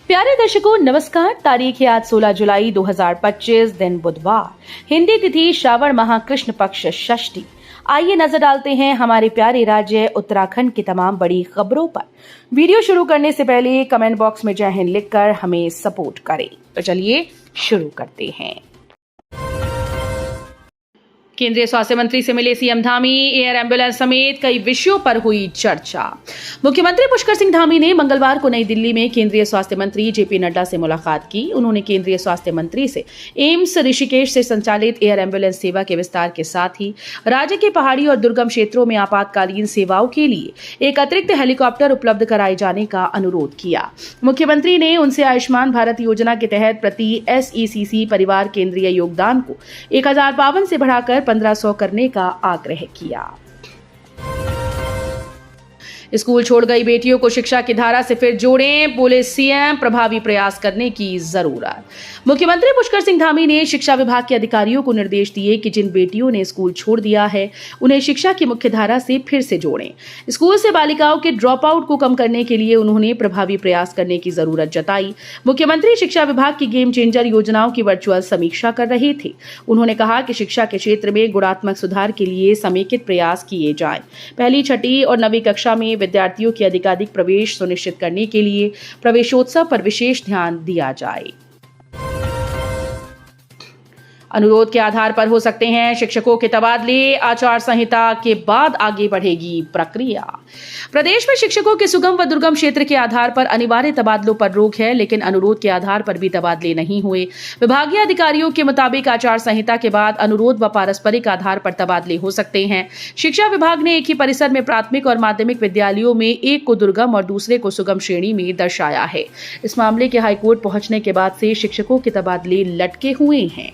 प्यारे दर्शकों नमस्कार। तारीख है आज 16 जुलाई 2025, दिन बुधवार, हिंदी तिथि श्रावण माह कृष्ण पक्ष षष्ठी। आइए नजर डालते हैं हमारे प्यारे राज्य उत्तराखंड की तमाम बड़ी खबरों पर। वीडियो शुरू करने से पहले कमेंट बॉक्स में जय हिंद लिखकर हमें सपोर्ट करें। तो चलिए शुरू करते हैं। केंद्रीय स्वास्थ्य मंत्री से मिले सीएम धामी, एयर एम्बुलेंस समेत कई विषयों पर हुई चर्चा। मुख्यमंत्री पुष्कर सिंह धामी ने मंगलवार को नई दिल्ली में केंद्रीय स्वास्थ्य मंत्री जेपी नड्डा से मुलाकात की। उन्होंने केंद्रीय स्वास्थ्य मंत्री से एम्स ऋषिकेश से संचालित एयर एम्बुलेंस सेवा के विस्तार के साथ ही राज्य के पहाड़ी और दुर्गम क्षेत्रों में आपातकालीन सेवाओं के लिए एक अतिरिक्त हेलीकॉप्टर उपलब्ध कराए जाने का अनुरोध किया। मुख्यमंत्री ने उनसे आयुष्मान भारत योजना के तहत प्रति SECC परिवार केंद्रीय योगदान को 1052 से बढ़ाकर 1500 करने का आग्रह किया। स्कूल छोड़ गई बेटियों को शिक्षा की धारा से फिर जोड़ें, बोले सीएम। प्रभावी प्रयास करने की जरूरत। मुख्यमंत्री पुष्कर सिंह धामी ने शिक्षा विभाग के अधिकारियों को निर्देश दिए कि जिन बेटियों ने स्कूल छोड़ दिया है उन्हें शिक्षा की मुख्य धारा से फिर से जोड़ें। स्कूल से बालिकाओं के ड्रॉप आउट को कम करने के लिए उन्होंने प्रभावी प्रयास करने की जरूरत जताई। मुख्यमंत्री शिक्षा विभाग की गेम चेंजर योजनाओं की वर्चुअल समीक्षा कर रहे थे। उन्होंने कहा कि शिक्षा के क्षेत्र में गुणात्मक सुधार के लिए समेकित प्रयास किए जाएं। पहली, छठी और 9वीं कक्षा में विद्यार्थियों की अधिकाधिक प्रवेश सुनिश्चित करने के लिए प्रवेशोत्सव पर विशेष ध्यान दिया जाए। अनुरोध के आधार पर हो सकते हैं शिक्षकों के तबादले, आचार संहिता के बाद आगे बढ़ेगी प्रक्रिया। प्रदेश में शिक्षकों के सुगम व दुर्गम क्षेत्र के आधार पर अनिवार्य तबादलों पर रोक है, लेकिन अनुरोध के आधार पर भी तबादले नहीं हुए। विभागीय अधिकारियों के मुताबिक आचार संहिता के बाद अनुरोध व पारस्परिक आधार पर तबादले हो सकते हैं। शिक्षा विभाग ने एक ही परिसर में प्राथमिक और माध्यमिक विद्यालयों में एक को दुर्गम और दूसरे को सुगम श्रेणी में दर्शाया है। इस मामले के हाईकोर्ट पहुंचने के बाद से शिक्षकों के तबादले लटके हुए हैं।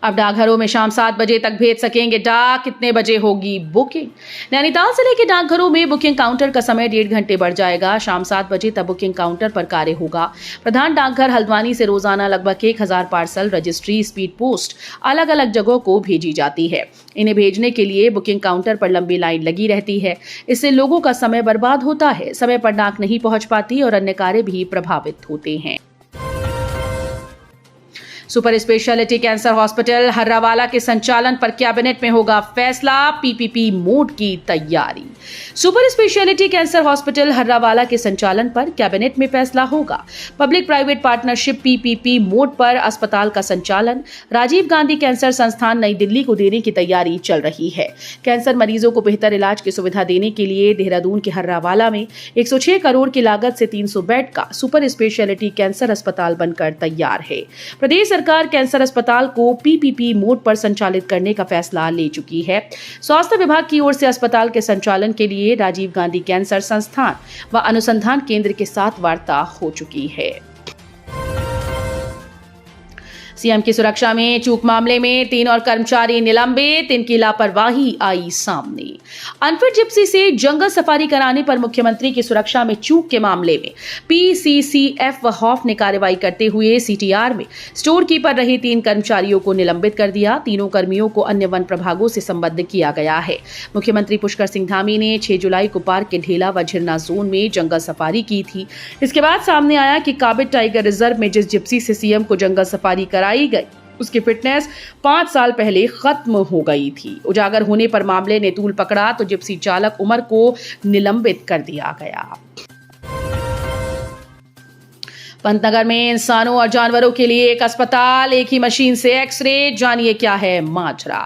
अब डाकघरों में शाम 7 बजे तक भेज सकेंगे डाक। कितने बजे होगी बुकिंग? नैनीताल जिले के डाकघरों में बुकिंग काउंटर का समय 1.5 घंटे बढ़ जाएगा। शाम 7 बजे तक बुकिंग काउंटर पर कार्य होगा। प्रधान डाकघर हल्द्वानी से रोजाना लगभग 1000 पार्सल रजिस्ट्री, स्पीड पोस्ट अलग अलग जगहों को भेजी जाती है। इन्हें भेजने के लिए बुकिंग काउंटर पर लंबी लाइन लगी रहती है। इससे लोगों का समय बर्बाद होता है, समय पर डाक नहीं पहुंच पाती और अन्य कार्य भी प्रभावित होते हैं। Super speciality cancer hospital Harrawala के संचालन पर कैबिनेट में होगा फैसला। PPP मोड की तैयारी। Super speciality cancer hospital Harrawala के संचालन पर कैबिनेट में फैसला होगा। Public private partnership PPP mode पर अस्पताल का संचालन राजीव गांधी कैंसर संस्थान नई दिल्ली को देने की तैयारी चल रही है। कैंसर मरीजों को बेहतर इलाज की सुविधा देने के लिए देहरादून के हर्रावाला में 106 करोड़ की लागत से 300 बेड का सुपर स्पेशलिटी कैंसर अस्पताल बनकर तैयार है। प्रदेश सरकार कैंसर अस्पताल को PPP मोड पर संचालित करने का फैसला ले चुकी है। स्वास्थ्य विभाग की ओर से अस्पताल के संचालन के लिए राजीव गांधी कैंसर संस्थान व अनुसंधान केंद्र के साथ वार्ता हो चुकी है। सीएम की सुरक्षा में चूक मामले में 3 और कर्मचारी निलंबित। इनकी लापरवाही आई सामने। अनफिट जिप्सी से जंगल सफारी कराने पर मुख्यमंत्री की सुरक्षा में चूक के मामले में PCCF व हॉफ ने कार्रवाई करते हुए CTR में स्टोर कीपर रहे 3 कर्मचारियों को निलंबित कर दिया। तीनों कर्मियों को अन्य वन प्रभागों से संबद्ध किया गया है। मुख्यमंत्री पुष्कर सिंह धामी ने 6 जुलाई को पार्क के ढेला व झिरना जोन में जंगल सफारी की थी। इसके बाद सामने आया कि काबिट टाइगर रिजर्व में जिस जिप्सी से सीएम को जंगल सफारी कराई गई उसकी फिटनेस 5 साल पहले खत्म हो गई थी। उजागर होने पर मामले ने तूल पकड़ा तो जिप्सी चालक उमर को निलंबित कर दिया गया। पंतनगर में इंसानों और जानवरों के लिए एक अस्पताल, एक ही मशीन से एक्सरे। जानिए क्या है माजरा।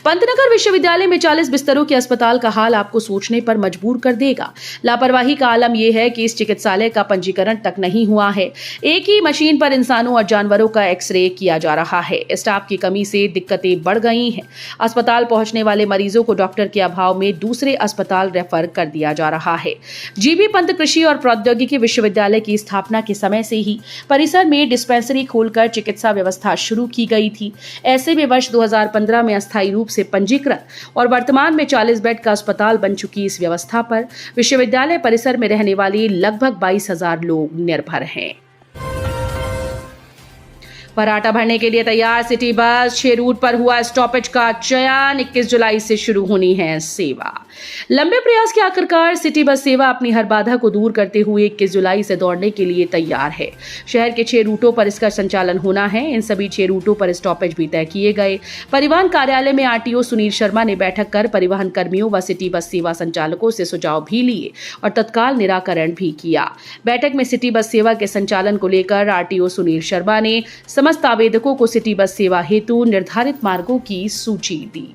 पंतनगर विश्वविद्यालय में 40 बिस्तरों के अस्पताल का हाल आपको सोचने पर मजबूर कर देगा। लापरवाही का आलम यह है कि इस चिकित्सालय का पंजीकरण तक नहीं हुआ है। एक ही मशीन पर इंसानों और जानवरों का एक्सरे किया जा रहा है। स्टाफ की कमी से दिक्कतें बढ़ गई हैं। अस्पताल पहुंचने वाले मरीजों को डॉक्टर के अभाव में दूसरे अस्पताल रेफर कर दिया जा रहा है। GB पंत कृषि और प्रौद्योगिकी विश्वविद्यालय की स्थापना के समय से ही परिसर में डिस्पेंसरी खोलकर चिकित्सा व्यवस्था शुरू की गई थी। ऐसे में वर्ष 2015 में अस्थायी रूप से पंजीकृत और वर्तमान में 40 बेड का अस्पताल बन चुकी इस व्यवस्था पर विश्वविद्यालय परिसर में रहने वाले लगभग 22,000 लोग निर्भर हैं। पराठा भरने के लिए तैयार सिटी बस, 6 रूट पर हुआ स्टॉपेज का चयन, 21 जुलाई से शुरू होनी है सेवा। लंबे प्रयास के आखिरकार सिटी बस सेवा अपनी हर बाधा को दूर करते हुए 21 जुलाई से दौड़ने के लिए तैयार है। शहर के 6 रूटों पर इसका संचालन होना है। इन सभी 6 रूटों पर स्टॉपेज भी तय किए गए। परिवहन कार्यालय में आरटीओ सुनील शर्मा ने बैठक कर परिवहन कर्मियों व सिटी बस सेवा संचालकों से सुझाव भी लिए और तत्काल निराकरण भी किया। बैठक में सिटी बस सेवा के संचालन को लेकर आरटीओ सुनील शर्मा ने समस्त आवेदकों को सिटी बस सेवा हेतु निर्धारित मार्गों की सूची दी।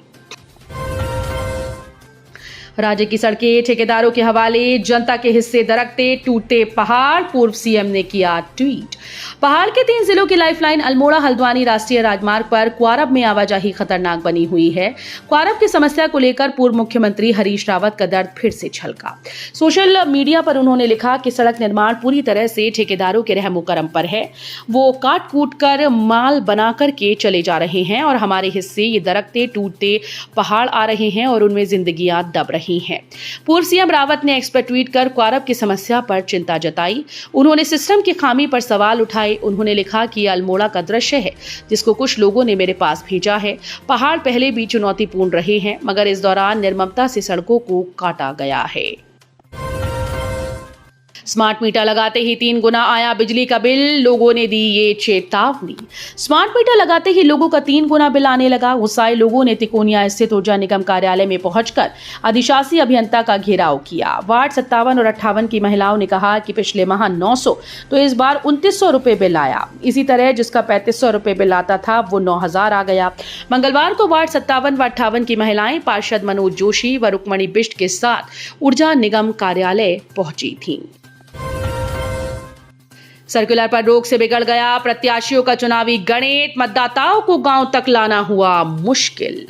राज्य की सड़कें ठेकेदारों के हवाले, जनता के हिस्से दरकते, टूटते पहाड़, पूर्व सीएम ने किया ट्वीट। पहाड़ के 3 जिलों की लाइफलाइन अल्मोड़ा हल्द्वानी राष्ट्रीय राजमार्ग पर क्वारब में आवाजाही खतरनाक बनी हुई है। क्वारब की समस्या को लेकर पूर्व मुख्यमंत्री हरीश रावत का दर्द फिर से छलका। सोशल मीडिया पर उन्होंने लिखा कि सड़क निर्माण पूरी तरह से ठेकेदारों के रहमो करम पर है। वो काट कूट कर माल बना करके चले जा रहे हैं और हमारे हिस्से ये दरकते टूटते पहाड़ आ रहे हैं और उनमें जिंदगियां दब रही हैं। पूर्व सीएम रावत ने एक्स पर ट्वीट कर क्वारब की समस्या पर चिंता जताई। उन्होंने सिस्टम की खामी पर सवाल उठाए। उन्होंने लिखा कि अल्मोड़ा का दृश्य है जिसको कुछ लोगों ने मेरे पास भेजा है। पहाड़ पहले भी चुनौतीपूर्ण रहे हैं मगर इस दौरान निर्ममता से सड़कों को काटा गया है। स्मार्ट मीटर लगाते ही 3 गुना आया बिजली का बिल, लोगों ने दी ये चेतावनी। स्मार्ट मीटर लगाते ही लोगों का 3 गुना बिल आने लगा। गुस्साए लोगों ने तिकोनिया स्थित ऊर्जा निगम कार्यालय में पहुंचकर अधिशासी अभियंता का घेराव किया। वार्ड 57 और 58 की महिलाओं ने कहा कि पिछले माह 900 तो इस बार 2900 रुपए बिल आया। इसी तरह जिसका 3500 रुपए बिल आता था वो 9000 आ गया। मंगलवार को वार्ड 57 व 58 की महिलाएं पार्षद मनोज जोशी व रुक्मणी बिष्ट के साथ ऊर्जा निगम कार्यालय पहुंची थीं। सर्कुलर पर रोक से बिगड़ गया प्रत्याशियों का चुनावी गणित, मतदाताओं को गांव तक लाना हुआ मुश्किल।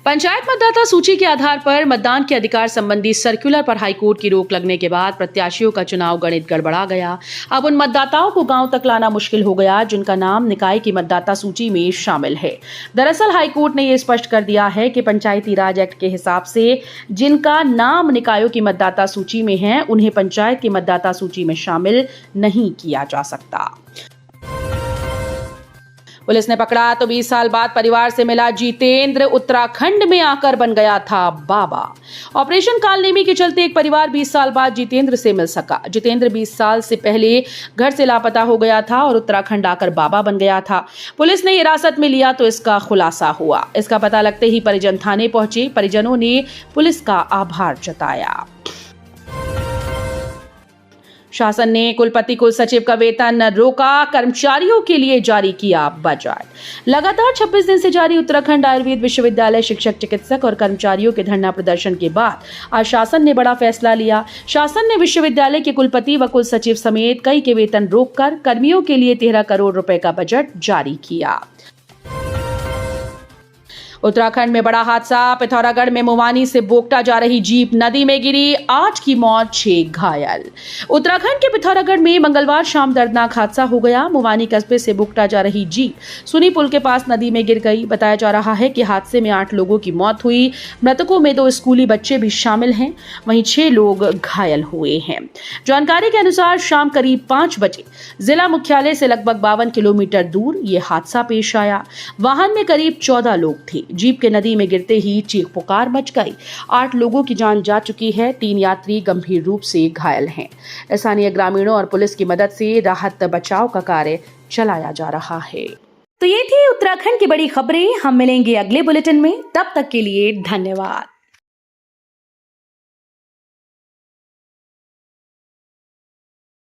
पंचायत मतदाता सूची के आधार पर मतदान के अधिकार संबंधी सर्कुलर पर हाईकोर्ट की रोक लगने के बाद प्रत्याशियों का चुनाव गणित गड़बड़ा गया। अब उन मतदाताओं को गांव तक लाना मुश्किल हो गया जिनका नाम निकाय की मतदाता सूची में शामिल है। दरअसल हाईकोर्ट ने यह स्पष्ट कर दिया है कि पंचायती राज एक्ट के हिसाब से जिनका नाम निकायों की मतदाता सूची में है उन्हें पंचायत की मतदाता सूची में शामिल नहीं किया जा सकता। पुलिस ने पकड़ा तो 20 साल बाद परिवार से मिला जितेंद्र, उत्तराखंड में आकर बन गया था बाबा। ऑपरेशन कालनेमी के चलते एक परिवार 20 साल बाद जितेंद्र से मिल सका। जितेंद्र 20 साल से पहले घर से लापता हो गया था और उत्तराखंड आकर बाबा बन गया था। पुलिस ने हिरासत में लिया तो इसका खुलासा हुआ। इसका पता लगते ही परिजन थाने पहुंचे। परिजनों ने पुलिस का आभार जताया। शासन ने कुलपति कुल सचिव का वेतन रोका, कर्मचारियों के लिए जारी किया बजट। लगातार 26 दिन से जारी उत्तराखंड आयुर्वेद विश्वविद्यालय शिक्षक, चिकित्सक और कर्मचारियों के धरना प्रदर्शन के बाद आज शासन ने बड़ा फैसला लिया। शासन ने विश्वविद्यालय के कुलपति व कुल सचिव समेत कई के वेतन रोककर कर्मियों के लिए 13 करोड़ रुपए का बजट जारी किया। उत्तराखंड में बड़ा हादसा, पिथौरागढ़ में मुवानी से बोगटा जा रही जीप नदी में गिरी, 8 की मौत, 6 घायल। उत्तराखंड के पिथौरागढ़ में मंगलवार शाम दर्दनाक हादसा हो गया। मुवानी कस्बे से बोगटा जा रही जीप सुनी पुल के पास नदी में गिर गई। बताया जा रहा है कि हादसे में 8 लोगों की मौत हुई। मृतकों में 2 स्कूली बच्चे भी शामिल हैं, वहीं 6 लोग घायल हुए हैं। जानकारी के अनुसार शाम करीब 5 बजे जिला मुख्यालय से लगभग 52 किलोमीटर दूर ये हादसा पेश आया। वाहन में करीब 14 लोग थे। जीप के नदी में गिरते ही चीख पुकार मच गई। 8 लोगों की जान जा चुकी है, 3 यात्री गंभीर रूप से घायल हैं। स्थानीय ग्रामीणों और पुलिस की मदद से राहत बचाव का कार्य चलाया जा रहा है। तो ये थी उत्तराखंड की बड़ी खबरें। हम मिलेंगे अगले बुलेटिन में, तब तक के लिए धन्यवाद।